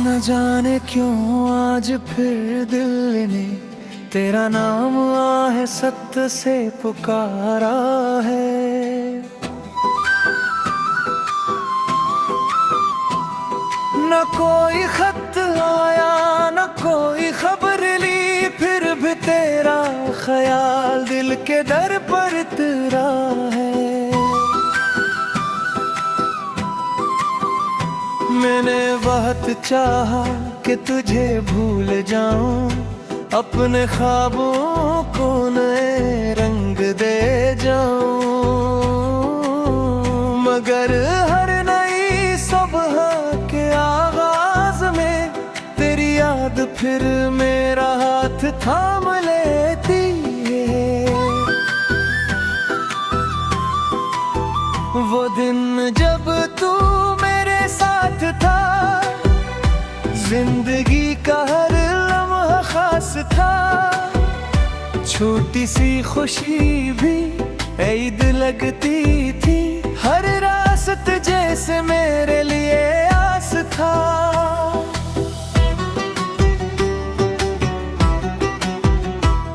न जाने क्यों आज फिर दिल ने तेरा नाम आहे सत्य से पुकारा है। न कोई खत आया न कोई खबर ली, फिर भी तेरा ख्याल दिल के दर पर तेरा है। मैंने बहुत चाहा कि तुझे भूल जाऊं, अपने ख्वाबों को नए रंग दे जाऊं, मगर हर नई सुबह के आगाज में तेरी याद फिर मेरा हाथ थाम लेती है। वो दिन जब तू मेरे साथ था, जिंदगी का हर लम्हा खास था। छोटी सी खुशी भी ईद लगती थी, हर रास्त जैसे मेरे लिए आस था।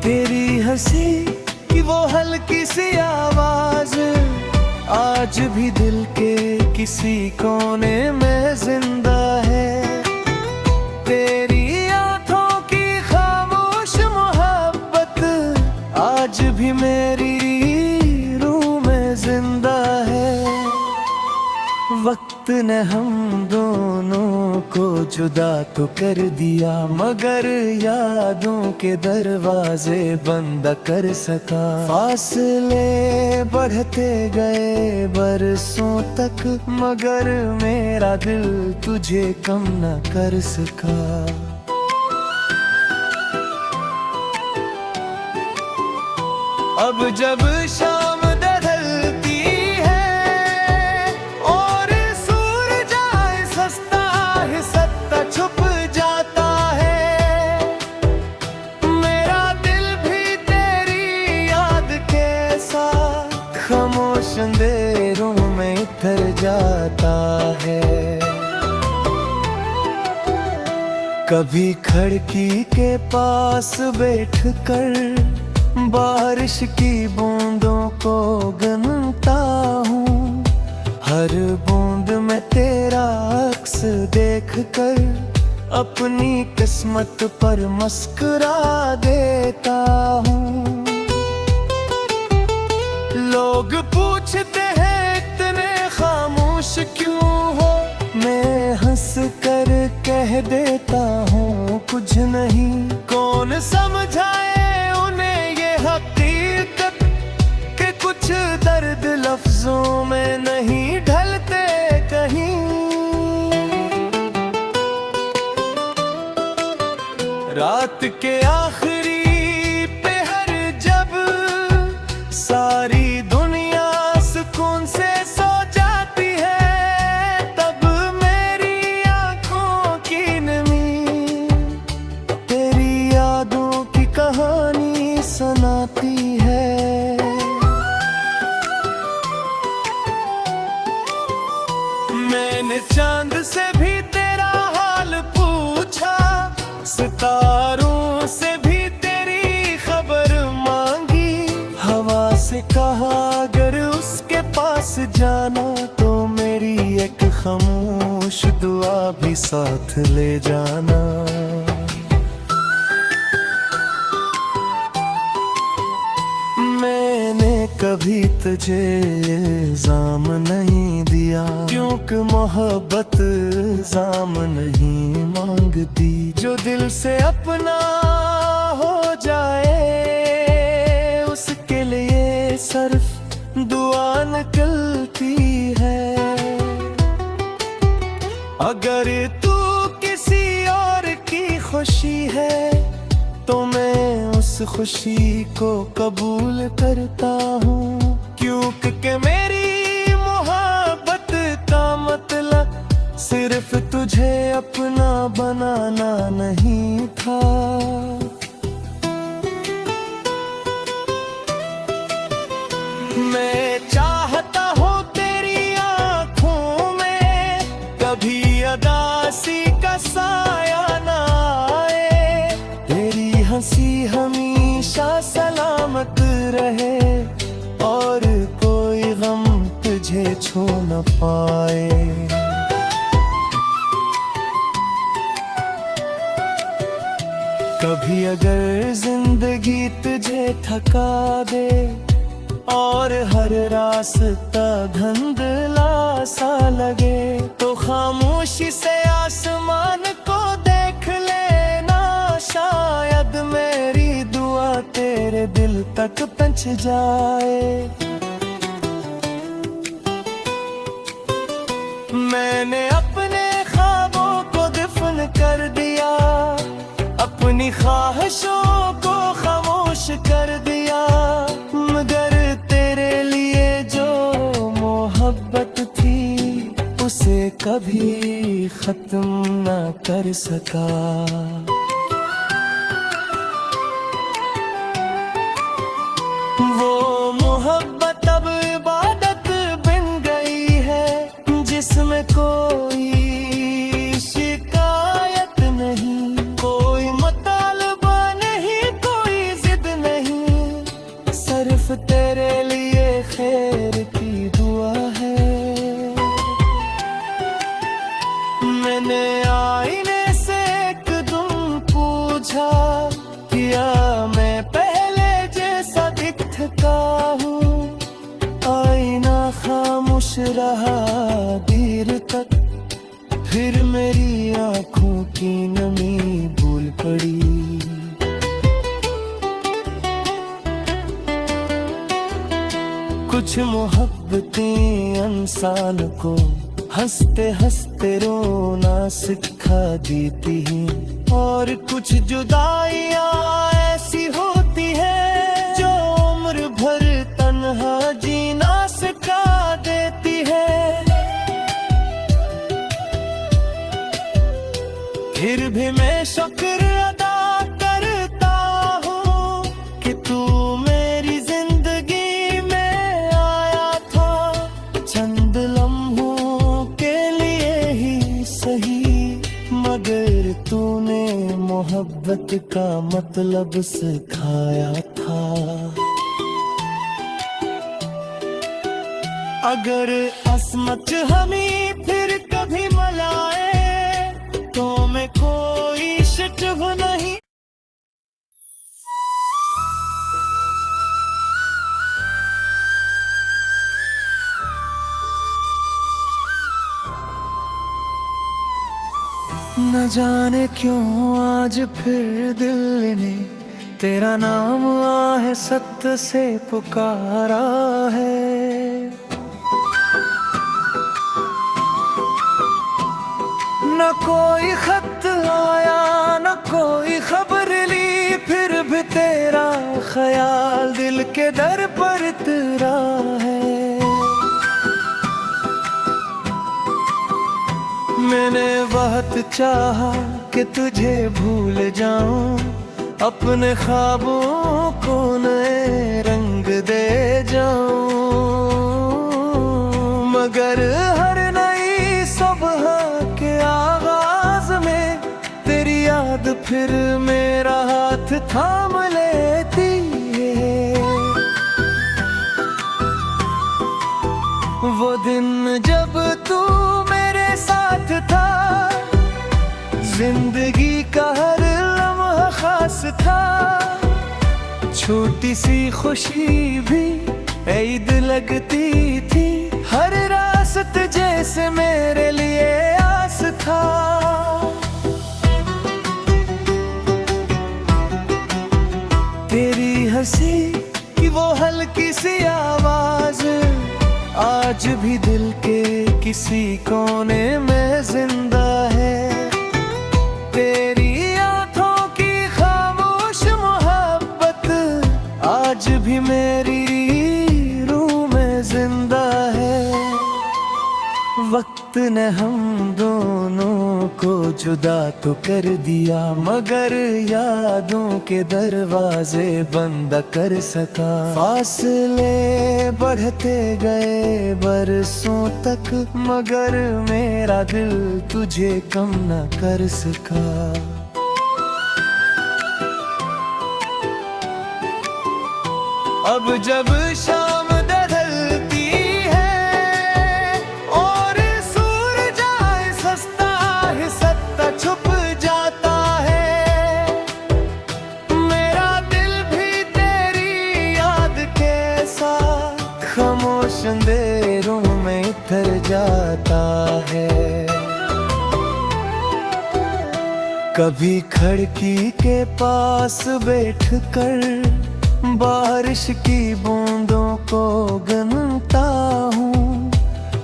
तेरी हंसी की वो हल्की सी आवाज आज भी दिल के किसी कोने में जिंदा है। तेरी आंखों की खामोश मोहब्बत आज भी मेरी रूह में जिंदा है। वक्त ने हम दोनों को जुदा तो कर दिया, मगर यादों के दरवाजे बंद कर सका। फासले बढ़ते गए बरसों तक, मगर मेरा दिल तुझे कम न कर सका। अब जब शाम ढलती है और सूरज आए सस्ता है, सत्ता छुप जाता है। मेरा दिल भी तेरी याद के साथ खामोश अंधेरों में उतर जाता है। कभी खिड़की के पास बैठकर बारिश की बूंदों को गिनता हूँ, हर बूंद में तेरा अक्स देखकर अपनी किस्मत पर मुस्कुरा देता हूँ। लोग पूछते हैं इतने खामोश क्यों हो, मैं हंस कर कह देता हूँ कुछ नहीं। कौन समझाए हकीकत के कुछ दर्द लफ्जों में नहीं ढलते कहीं। रात के आखिरी पहर जब सारी दुनिया सुकून से सो जाती है, तब मेरी आंखों की नमी तेरी यादों की कहानी सुनाती है। मैंने चांद से भी तेरा हाल पूछा, सितारों से भी तेरी खबर मांगी। हवा से कहा अगर उसके पास जाना तो मेरी एक खामोश दुआ भी साथ ले जाना। कभी तुझे इल्जाम नहीं दिया, क्योंकि मोहब्बत इल्जाम नहीं मांगती। जो दिल से अपना हो जाए उसके लिए सिर्फ दुआ निकलती है। अगर तू किसी और की खुशी है तो मैं उस खुशी को कबूल करता हूँ, क्योंकि मेरी मोहब्बत का मतलब सिर्फ तुझे अपना बनाना नहीं था। मैं चाहता हूँ तेरी आँखों में कभी अदासी का सा हंसी हमेशा सलामत रहे और कोई गम तुझे छू न पाए। कभी अगर जिंदगी तुझे थका दे और हर रास्ता धुंधला सा लगे, तो खामोशी से आसमान को देख लेना, शायद मेरी दुआ तेरे दिल तक पहुंच जाए। मैंने अपने ख्वाबों को दफन कर दिया, अपनी ख्वाहिशों को खामोश कर दिया, मगर तेरे लिए जो मोहब्बत थी उसे कभी खत्म न कर सका। वो मोहब्बत अब इबादत बन गई है, जिसमें कोई शिकायत नहीं, कोई मुतालबा नहीं, कोई जिद नहीं, सिर्फ तेरे लिए खैर की दुआ है। मैंने आईने से एक दिन पूछा, क्या मैं पहले जैसा दिखता हूँ? आईना खामोश रहा देर तक, फिर मेरी आंखों की नमी भूल पड़ी। कुछ मोहब्बतें इंसान को हंसते हंसते रोना सिखा देती हैं, और कुछ जुदाइयां ऐसी होती है जो उम्र भर तन्हा जीना सिखा देती है। फिर भी मैं शुक्र अदा करता हूँ कि तू मेरी जिंदगी में आया था, चंद लम्हों के लिए ही सही, मगर तूने मोहब्बत का मतलब सिखाया था। अगर अस्मत हमें फिर कभी मलाए तो मैं कोई शिकव नहीं। न जाने क्यों आज फिर दिल ने तेरा नाम आहे सत्य से पुकारा है। न कोई खत आया न कोई खबर ली, फिर भी तेरा ख्याल दिल के दर पर तेरा है। मैंने बहुत चाहा कि तुझे भूल जाऊं, अपने ख्वाबों को नए रंग दे जाऊं, मगर हर नई सुबह के आगाज में तेरी याद फिर मेरा हाथ थाम लेती है। वो दिन जब तू मेरे साथ था, जिंदगी का हर लम्हा खास था, छोटी सी खुशी भी ईद लगती थी, हर रास्त जैसे मेरे लिए आस था। तेरी हंसी की वो हल्की सी आवाज आज भी दिल के किसी कोने में जिंदा है। तेरी आंखों की खामोश मोहब्बत आज भी मेरी रूह में जिंदा है। वक्त ने हम दोनों को जुदा तो कर दिया, मगर यादों के दरवाजे बंद कर सका। फासले बढ़ते गए बरसों तक, मगर मेरा दिल तुझे कम न कर सका। अब जब शाम ढलती है और सूरज आए सस्ता है, सत्ता छुप जाता है। मेरा दिल भी तेरी याद के साथ खामोश अंधेरों में इधर जाता है। कभी खिड़की के पास बैठकर बारिश की बूंदों को गिनता हूँ।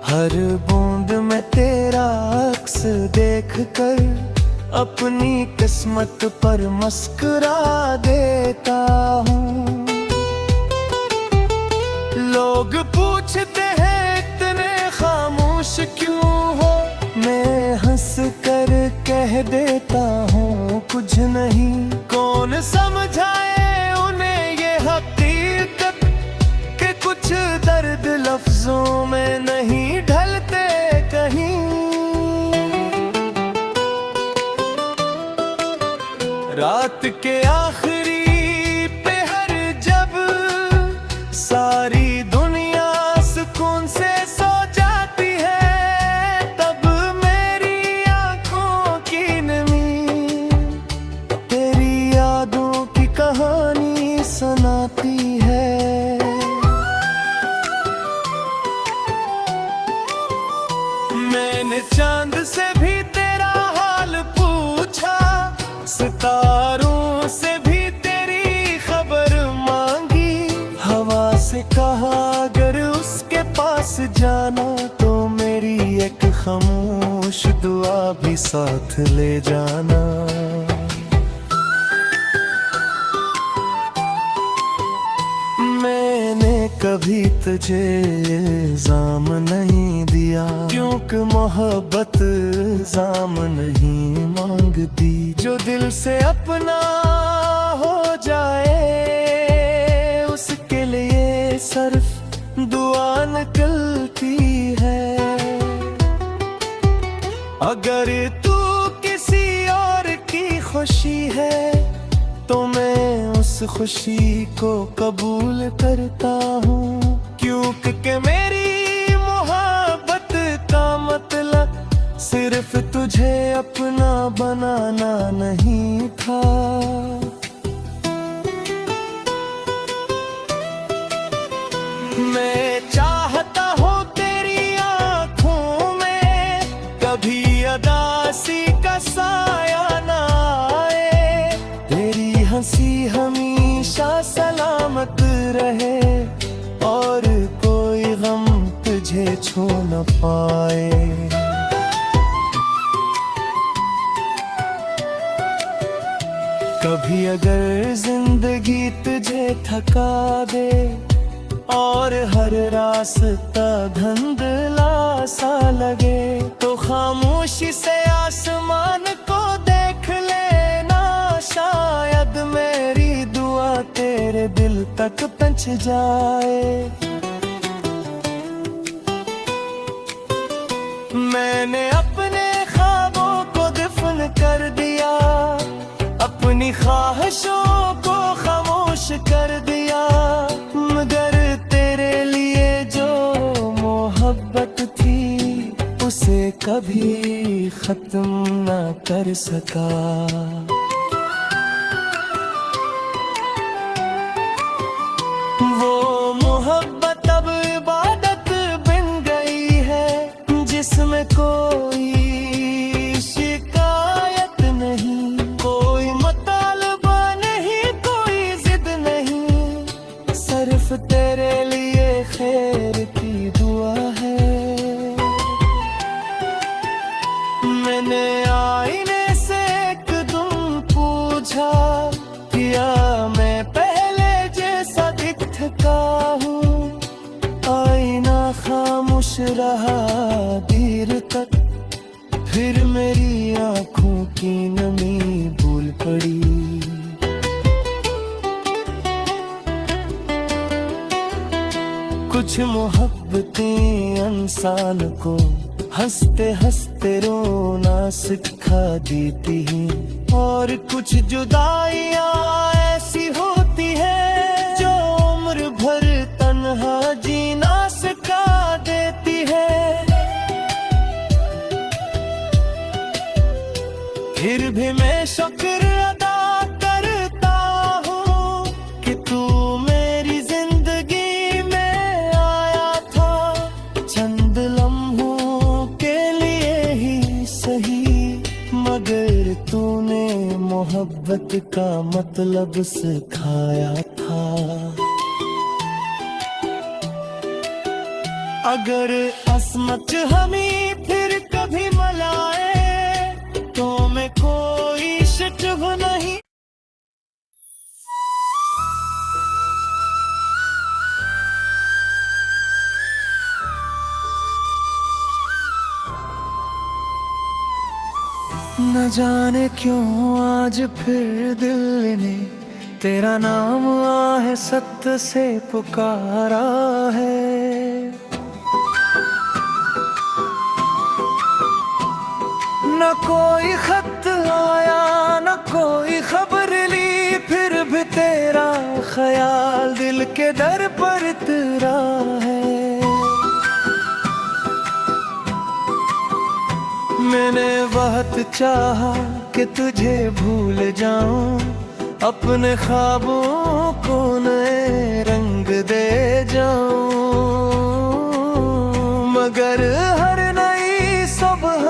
हर बूंद में तेरा अक्स देखकर अपनी किस्मत पर मुस्कुरा देता हूँ। लोग पूछते हैं इतने खामोश क्यों हो, मैं हंस कर कह देता हूँ कुछ नहीं। कौन समझाए उन्हें ये हकीकत कि कुछ दर्द लफ्जों में नहीं ढलते कहीं। रात के आखिरी पहर जब सारी दुनिया सुकून से सो जाती है, तब मेरी आंखों की नमी तेरी यादों की कहानी सुनाती है। मैंने चांद से भी तेरा हाल पूछा, सितारों से भी तेरी खबर मांगी। हवा से कहा अगर उसके पास जाना तो मेरी एक खामोश दुआ भी साथ ले जाना। मैंने कभी तुझे इल्जाम नहीं दिया, क्योंकि मोहब्बत इल्जाम नहीं मांगती। जो दिल से अपना हो जाए उसके लिए सिर्फ दुआ निकलती है। अगर तू किसी और की खुशी है तो मैं उस खुशी को कबूल करता हूँ, क्योंकि मेरी मोहब्बत का मतलब सिर्फ तुझे अपना बनाना नहीं था। मैं चाहता हूँ तेरी आँखों में कभी अदासी का साया ना आए। तेरी हंसी हमेशा सलामत रहे और कोई गम तुझे छू न पाए। कभी अगर जिंदगी तुझे थका दे और हर रास्ता धुंधला सा लगे, तो खामोशी से आसमान को देख लेना। शायद मेरी दुआ तेरे दिल तक पहुंच जाए। मैंने अपने ख्वाबों को दफन कर दिया, अपनी ख्वाहिशों को खामोश कर दिया, मगर तेरे लिए जो मोहब्बत थी उसे कभी खत्म ना कर सका। वो मोहब्बत अब इबादत बन गई है जिसमें कोई शिकायत नहीं, कोई मुतालबा नहीं, कोई जिद नहीं, सिर्फ तेरे लिए खैर की दुआ है। मैंने आईने से एकदम पूछा, क्या मैं पहले जैसा दिखता हूँ? आईना खामोश रहा देर तक, फिर मेरी आँखों की नमी भूल पड़ी। कुछ मोहब्बतें इंसान को हंसते हंसते रोना सिखा देती हैं, और कुछ जुदाइयाँ ऐसी होती है जो उम्र शुक्र अदा करता हूँ कि तू मेरी जिंदगी में आया था। चंद लम्हों के लिए ही सही, मगर तूने मोहब्बत का मतलब सिखाया था। अगर अस्मत हमें फिर कभी मलाए तो मैं कोई शिकव नहीं। न जाने क्यों आज फिर दिल ने तेरा नाम आहे सत्य से पुकारा है। न कोई खत आया न कोई खबर ली, फिर भी तेरा ख्याल दिल के दर पर तेरा है। मैंने बहुत चाहा कि तुझे भूल जाऊं, अपने ख्वाबों को नए रंग दे जाऊं, मगर हर नई सुबह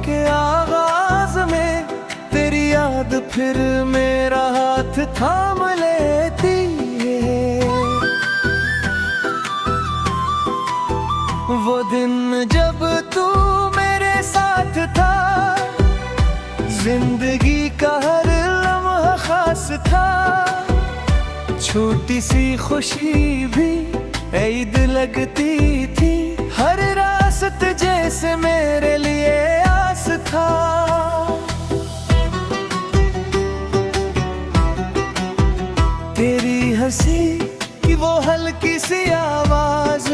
के आगाज में तेरी याद फिर मेरा हाथ थाम लेती है। वो दिन जब तू मेरे साथ था, जिंदगी का हर लम्हा खास था। छोटी सी खुशी भी ईद लगती थी, हर रास्त जैसे मेरे लिए आस था। तेरी हंसी की वो हल्की सी आवाज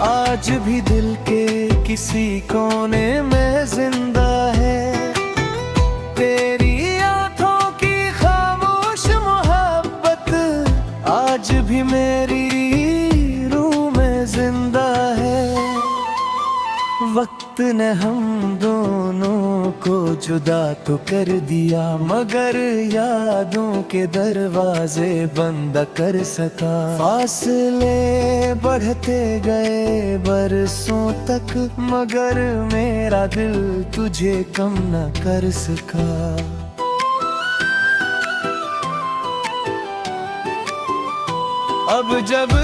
आज भी दिल के किसी कोने में जिंदा है। तेरी आंखों की खामोश मोहब्बत आज भी मेरी रूह में जिंदा है। वक्त ने हम दोनों को जुदा तो कर दिया, मगर यादों के दरवाजे बंद कर सका। फासले बढ़ते गए बरसों तक, मगर मेरा दिल तुझे कम न कर सका। अब जब